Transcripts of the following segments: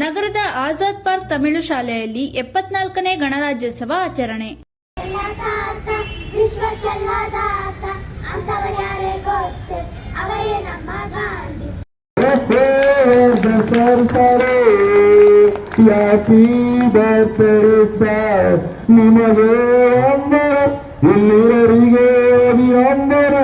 ನಗರದ ಆಜಾದ್ ಪಾರ್ಕ್ ತಮಿಳು ಶಾಲೆಯಲ್ಲಿ 74ನೇ ಗಣರಾಜ್ಯೋತ್ಸವ ಆಚರಣೆ. ನಿಮಗೆ ಇಲ್ಲಿವರಿಗೆ ಅಭಿನಂದನೆ.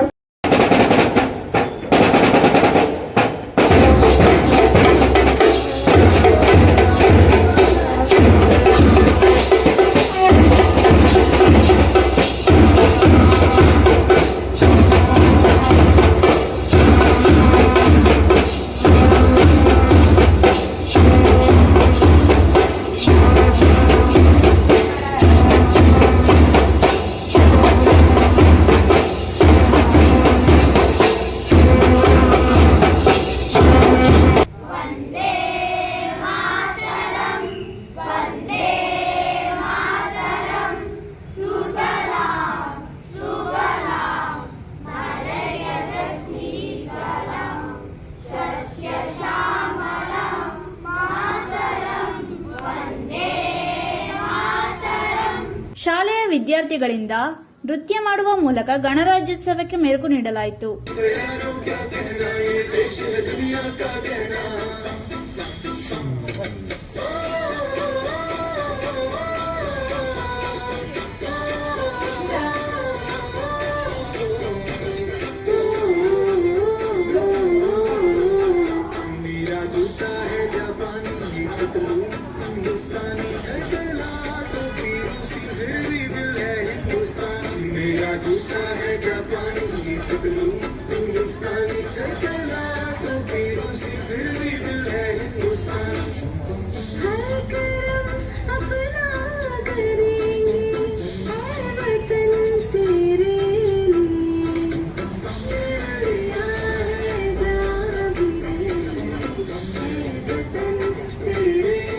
ಶಾಲೆಯ ವಿದ್ಯಾರ್ಥಿಗಳಿಂದ ನೃತ್ಯ ಮಾಡುವ ಮೂಲಕ ಗಣರಾಜ್ಯೋತ್ಸವಕ್ಕೆ ಮೆರುಗು ನೀಡಲಾಯಿತು. मेरा जूता है जापानी पतलू हिंदुस्तानी सकला तो पीरू सी फिर भी दिल है हिंदुस्तानी. हर करम अपना करेंगे वतन तेरे लिए दिया है जान भी वतन तेरे लिए.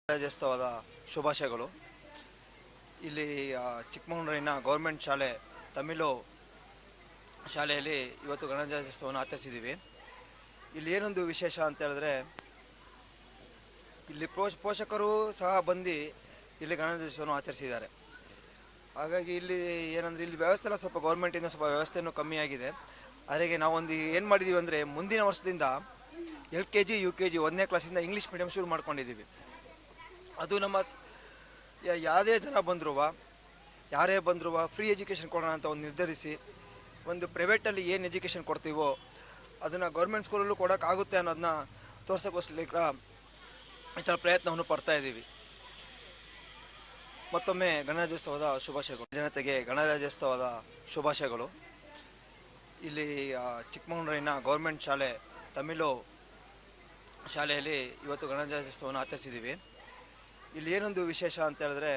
ಗಣರಾಜ್ಯೋತ್ಸವದ ಶುಭಾಶಯಗಳು. ಇಲ್ಲಿ ಚಿಕ್ಕಮಗಳೂರಿನ ಗೌರ್ಮೆಂಟ್ ಶಾಲೆ ತಮಿಳು ಶಾಲೆಯಲ್ಲಿ ಇವತ್ತು ಗಣರಾಜ್ಯೋತ್ಸವವನ್ನು ಆಚರಿಸಿದ್ದೀವಿ. ಇಲ್ಲಿ ಏನೊಂದು ವಿಶೇಷ ಅಂತ ಹೇಳಿದ್ರೆ, ಇಲ್ಲಿ ಪೋಷಕರು ಸಹ ಬಂದು ಇಲ್ಲಿ ಗಣರಾಜ್ಯೋತ್ಸವವನ್ನು ಆಚರಿಸಿದ್ದಾರೆ. ಹಾಗಾಗಿ ಇಲ್ಲಿ ಏನಂದರೆ, ಇಲ್ಲಿ ವ್ಯವಸ್ಥೆ ಎಲ್ಲ ಸ್ವಲ್ಪ ಗೌರ್ಮೆಂಟಿಂದ ಸ್ವಲ್ಪ ವ್ಯವಸ್ಥೆಯೂ ಕಮ್ಮಿಯಾಗಿದೆ. ಅದಕ್ಕೆ ನಾವೊಂದು ಏನು ಮಾಡಿದ್ದೀವಿ ಅಂದರೆ, ಮುಂದಿನ ವರ್ಷದಿಂದ LKG UKG 1ನೇ ಕ್ಲಾಸಿಂದ ಇಂಗ್ಲೀಷ್ ಮೀಡಿಯಮ್ ಶುರು ಮಾಡ್ಕೊಂಡಿದ್ದೀವಿ. ಅದು ನಮ್ಮ ಯಾವುದೇ ಜನ ಯಾರೇ ಬಂದರೂ ಫ್ರೀ ಎಜುಕೇಷನ್ ಕೊಡೋಣ ಅಂತ ಒಂದು ನಿರ್ಧರಿಸಿ, ಒಂದು ಪ್ರೈವೇಟಲ್ಲಿ ಏನು ಎಜುಕೇಷನ್ ಕೊಡ್ತೀವೋ ಅದನ್ನು ಗೌರ್ಮೆಂಟ್ ಸ್ಕೂಲಲ್ಲೂ ಕೊಡೋಕ್ಕಾಗುತ್ತೆ ಅನ್ನೋದನ್ನ ತೋರ್ಸೋಕ್ಕೋಸ್ಕರ ಈ ಥರ ಪ್ರಯತ್ನವನ್ನು ಪಡ್ತಾ ಇದ್ದೀವಿ. ಮತ್ತೊಮ್ಮೆ ಗಣರಾಜ್ಯೋತ್ಸವದ ಶುಭಾಶಯಗಳು. ಜನತೆಗೆ ಗಣರಾಜ್ಯೋತ್ಸವದ ಶುಭಾಶಯಗಳು. ಇಲ್ಲಿ ಚಿಕ್ಕಮಗಳೂರಿನ ಗೌರ್ಮೆಂಟ್ ಶಾಲೆ ತಮಿಳು ಶಾಲೆಯಲ್ಲಿ ಇವತ್ತು ಗಣರಾಜ್ಯೋತ್ಸವವನ್ನು ಆಚರಿಸಿದ್ದೀವಿ. ಇಲ್ಲಿ ಏನೊಂದು ವಿಶೇಷ ಅಂತ ಹೇಳಿದ್ರೆ,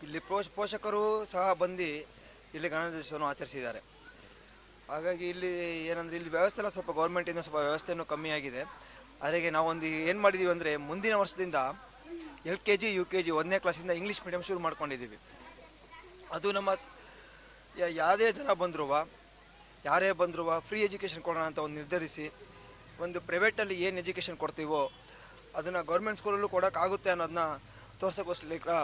ಇಲ್ಲಿ ಪೋಷಕರು ಸಹ ಬಂದು ಇಲ್ಲಿ ಗಣರಾಜ್ಯೋತ್ಸವವನ್ನು ಆಚರಿಸಿದ್ದಾರೆ. ಹಾಗಾಗಿ ಇಲ್ಲಿ ಏನಂದರೆ, ಇಲ್ಲಿ ವ್ಯವಸ್ಥೆ ಎಲ್ಲ ಸ್ವಲ್ಪ ಗೌರ್ಮೆಂಟಿಂದ ಸ್ವಲ್ಪ ವ್ಯವಸ್ಥೆಯೂ ಕಮ್ಮಿಯಾಗಿದೆ. ಅದಕ್ಕೆ ನಾವೊಂದು ಏನು ಮಾಡಿದ್ದೀವಿ ಅಂದರೆ, ಮುಂದಿನ ವರ್ಷದಿಂದ LKG UKG 1ನೇ ಕ್ಲಾಸಿಂದ ಇಂಗ್ಲೀಷ್ ಮೀಡಿಯಮ್ ಶುರು ಮಾಡ್ಕೊಂಡಿದ್ದೀವಿ. ಅದು ನಮ್ಮ ಯಾವುದೇ ಜನ ಯಾರೇ ಬಂದರೂ ಫ್ರೀ ಎಜುಕೇಷನ್ ಕೊಡೋಣ ಅಂತ ಒಂದು ನಿರ್ಧರಿಸಿ, ಒಂದು ಪ್ರೈವೇಟಲ್ಲಿ ಏನು ಎಜುಕೇಷನ್ ಕೊಡ್ತೀವೋ ಅದನ್ನು ಗೌರ್ಮೆಂಟ್ ಸ್ಕೂಲಲ್ಲೂ ಕೊಡೋಕ್ಕಾಗುತ್ತೆ ಅನ್ನೋದನ್ನ ತೋರ್ಸೋಕ್ಕೋಸ್ಕರ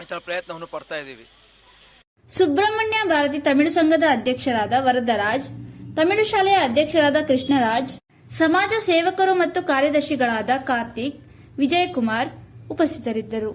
ಈ ಥರ ಪ್ರಯತ್ನವನ್ನು ಪಡ್ತಾ ಇದ್ದೀವಿ. ಸುಬ್ರಹ್ಮಣ್ಯ ಭಾರತಿ ತಮಿಳು ಸಂಘದ ಅಧ್ಯಕ್ಷರಾದ ವರದರಾಜ್, ತಮಿಳು ಶಾಲೆಯ ಅಧ್ಯಕ್ಷರಾದ ಕೃಷ್ಣರಾಜ್, ಸಮಾಜ ಸೇವಕರು ಮತ್ತು ಕಾರ್ಯದರ್ಶಿಗಳಾದ ಕಾರ್ತಿಕ್, ವಿಜಯಕುಮಾರ್ ಉಪಸ್ಥಿತರಿದ್ದರು.